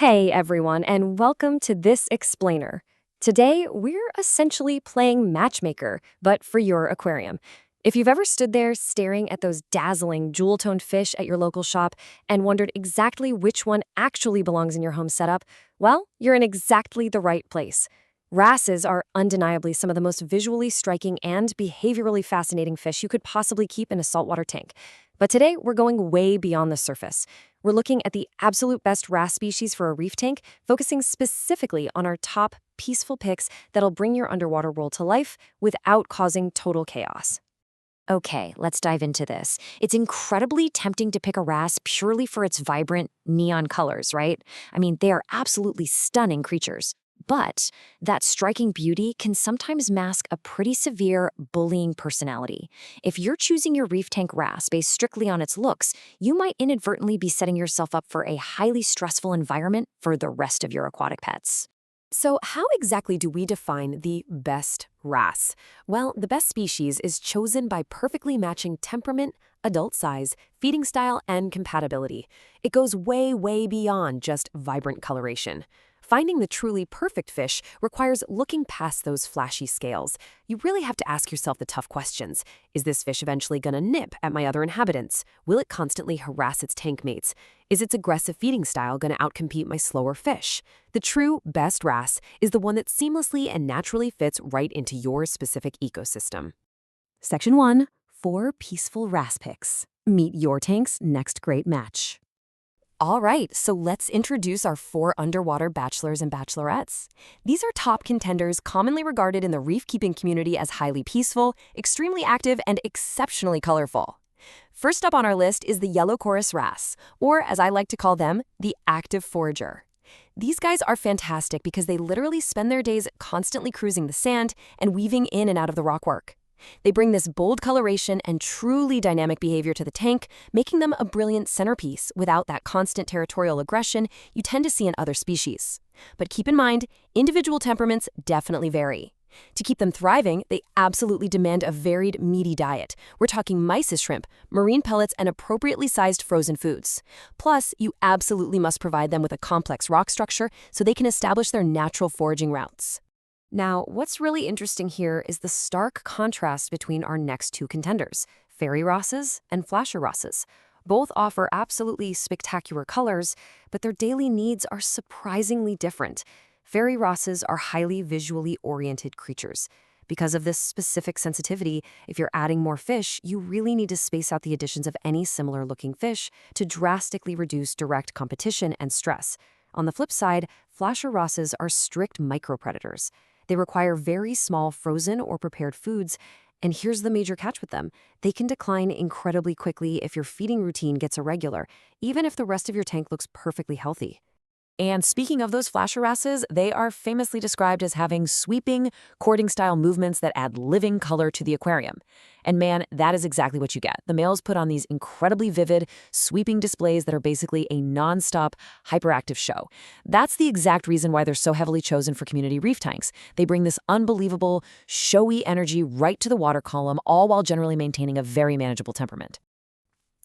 Hey everyone, and welcome to this explainer. Today, we're essentially playing matchmaker, but for your aquarium. If you've ever stood there staring at those dazzling jewel-toned fish at your local shop and wondered exactly which one actually belongs in your home setup, well, you're in exactly the right place. Wrasses are undeniably some of the most visually striking and behaviorally fascinating fish you could possibly keep in a saltwater tank. But today, we're going way beyond the surface. We're looking at the absolute best wrasse species for a reef tank, focusing specifically on our top peaceful picks that'll bring your underwater world to life without causing total chaos. Okay, let's dive into this. It's incredibly tempting to pick a wrasse purely for its vibrant neon colors, right? I mean, they are absolutely stunning creatures. But that striking beauty can sometimes mask a pretty severe bullying personality. If you're choosing your reef tank wrasse based strictly on its looks, you might inadvertently be setting yourself up for a highly stressful environment for the rest of your aquatic pets. So how exactly do we define the best wrasse? Well, the best species is chosen by perfectly matching temperament, adult size, feeding style, and compatibility. It goes way, way beyond just vibrant coloration. Finding the truly perfect fish requires looking past those flashy scales. You really have to ask yourself the tough questions. Is this fish eventually going to nip at my other inhabitants? Will it constantly harass its tank mates? Is its aggressive feeding style going to outcompete my slower fish? The true best wrasse is the one that seamlessly and naturally fits right into your specific ecosystem. Section 1. 4 peaceful wrasse picks. Meet your tank's next great match. All right, so let's introduce our 4 underwater bachelors and bachelorettes. These are top contenders commonly regarded in the reef-keeping community as highly peaceful, extremely active, and exceptionally colorful. First up on our list is the yellow Coris wrasse, or as I like to call them, the active forager. These guys are fantastic because they literally spend their days constantly cruising the sand and weaving in and out of the rockwork. They bring this bold coloration and truly dynamic behavior to the tank, making them a brilliant centerpiece without that constant territorial aggression you tend to see in other species. But keep in mind, individual temperaments definitely vary. To keep them thriving, they absolutely demand a varied, meaty diet. We're talking mysis shrimp, marine pellets, and appropriately sized frozen foods. Plus, you absolutely must provide them with a complex rock structure so they can establish their natural foraging routes. Now, what's really interesting here is the stark contrast between our next 2 contenders, fairy wrasses and flasher wrasses. Both offer absolutely spectacular colors, but their daily needs are surprisingly different. Fairy wrasses are highly visually oriented creatures. Because of this specific sensitivity, if you're adding more fish, you really need to space out the additions of any similar-looking fish to drastically reduce direct competition and stress. On the flip side, flasher wrasses are strict micropredators. They require very small frozen or prepared foods, and here's the major catch with them. They can decline incredibly quickly if your feeding routine gets irregular, even if the rest of your tank looks perfectly healthy. And speaking of those flasher wrasses, they are famously described as having sweeping, courting-style movements that add living color to the aquarium. And man, that is exactly what you get. The males put on these incredibly vivid, sweeping displays that are basically a non-stop, hyperactive show. That's the exact reason why they're so heavily chosen for community reef tanks. They bring this unbelievable, showy energy right to the water column, all while generally maintaining a very manageable temperament.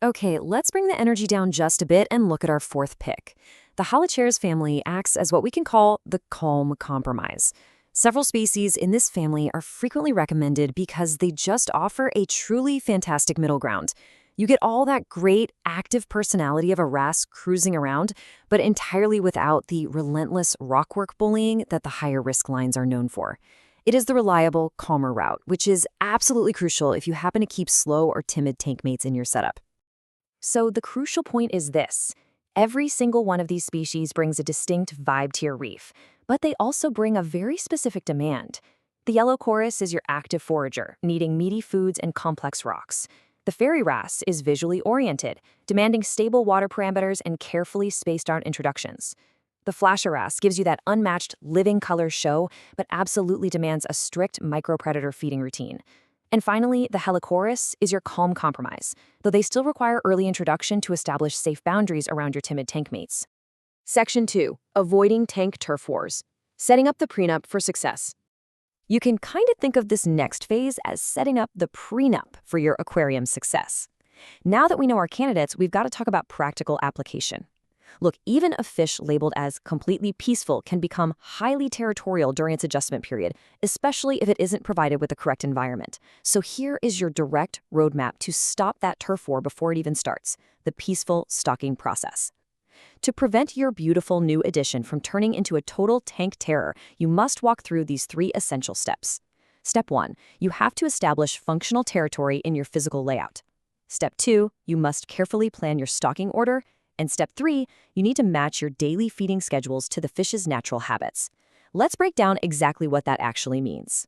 Okay, let's bring the energy down just a bit and look at our 4th pick. The Halichoeres family acts as what we can call the calm compromise. Several species in this family are frequently recommended because they just offer a truly fantastic middle ground. You get all that great, active personality of a wrasse cruising around, but entirely without the relentless rockwork bullying that the higher risk lines are known for. It is the reliable, calmer route, which is absolutely crucial if you happen to keep slow or timid tank mates in your setup. So the crucial point is this. Every single one of these species brings a distinct vibe to your reef, but they also bring a very specific demand. The yellow Coris is your active forager, needing meaty foods and complex rocks. The fairy wrasse is visually oriented, demanding stable water parameters and carefully spaced out introductions. The flasher wrasse gives you that unmatched living color show, but absolutely demands a strict micropredator feeding routine. And finally, the Halichoeres is your calm compromise, though they still require early introduction to establish safe boundaries around your timid tank mates. Section 2. Avoiding tank turf wars. Setting up the prenup for success. You can kind of think of this next phase as setting up the prenup for your aquarium success. Now that we know our candidates, we've got to talk about practical application. Look, even a fish labeled as completely peaceful can become highly territorial during its adjustment period, especially if it isn't provided with the correct environment. So here is your direct roadmap to stop that turf war before it even starts: the peaceful stocking process. To prevent your beautiful new addition from turning into a total tank terror, you must walk through these 3 essential steps. Step 1, you have to establish functional territory in your physical layout. Step 2, you must carefully plan your stocking order. And step 3, you need to match your daily feeding schedules to the fish's natural habits. Let's break down exactly what that actually means.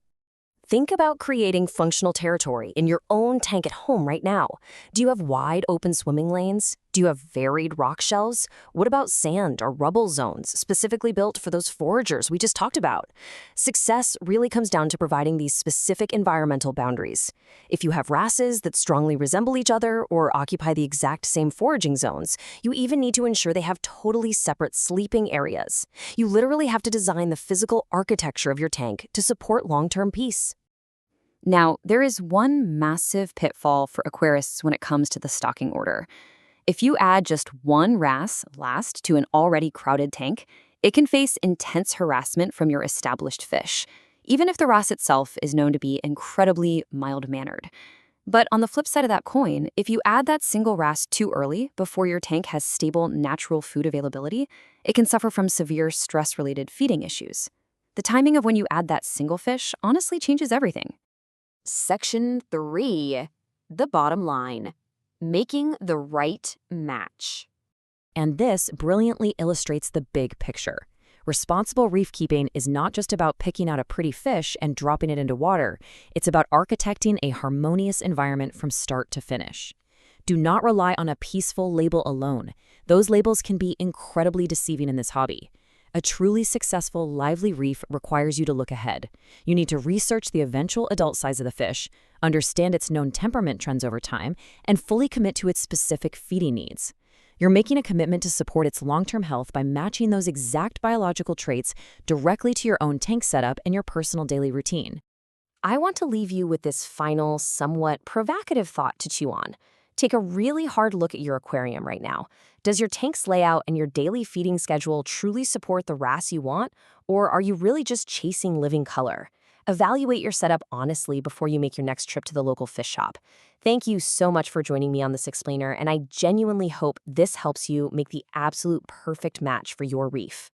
Think about creating functional territory in your own tank at home right now. Do you have wide open swimming lanes? Do you have varied rock shelves? What about sand or rubble zones specifically built for those foragers we just talked about? Success really comes down to providing these specific environmental boundaries. If you have wrasses that strongly resemble each other or occupy the exact same foraging zones, you even need to ensure they have totally separate sleeping areas. You literally have to design the physical architecture of your tank to support long-term peace. Now, there is one massive pitfall for aquarists when it comes to the stocking order. If you add just one wrasse last to an already crowded tank, it can face intense harassment from your established fish, even if the wrasse itself is known to be incredibly mild-mannered. But on the flip side of that coin, if you add that single wrasse too early, before your tank has stable natural food availability, it can suffer from severe stress-related feeding issues. The timing of when you add that single fish honestly changes everything. Section 3, the bottom line, making the right match. And this brilliantly illustrates the big picture. Responsible reef keeping is not just about picking out a pretty fish and dropping it into water. It's about architecting a harmonious environment from start to finish. Do not rely on a peaceful label alone. Those labels can be incredibly deceiving in this hobby. A truly successful, lively reef requires you to look ahead. You need to research the eventual adult size of the fish, understand its known temperament trends over time, and fully commit to its specific feeding needs. You're making a commitment to support its long-term health by matching those exact biological traits directly to your own tank setup and your personal daily routine. I want to leave you with this final, somewhat provocative thought to chew on. Take a really hard look at your aquarium right now. Does your tank's layout and your daily feeding schedule truly support the wrasse you want, or are you really just chasing living color? Evaluate your setup honestly before you make your next trip to the local fish shop. Thank you so much for joining me on this explainer, and I genuinely hope this helps you make the absolute perfect match for your reef.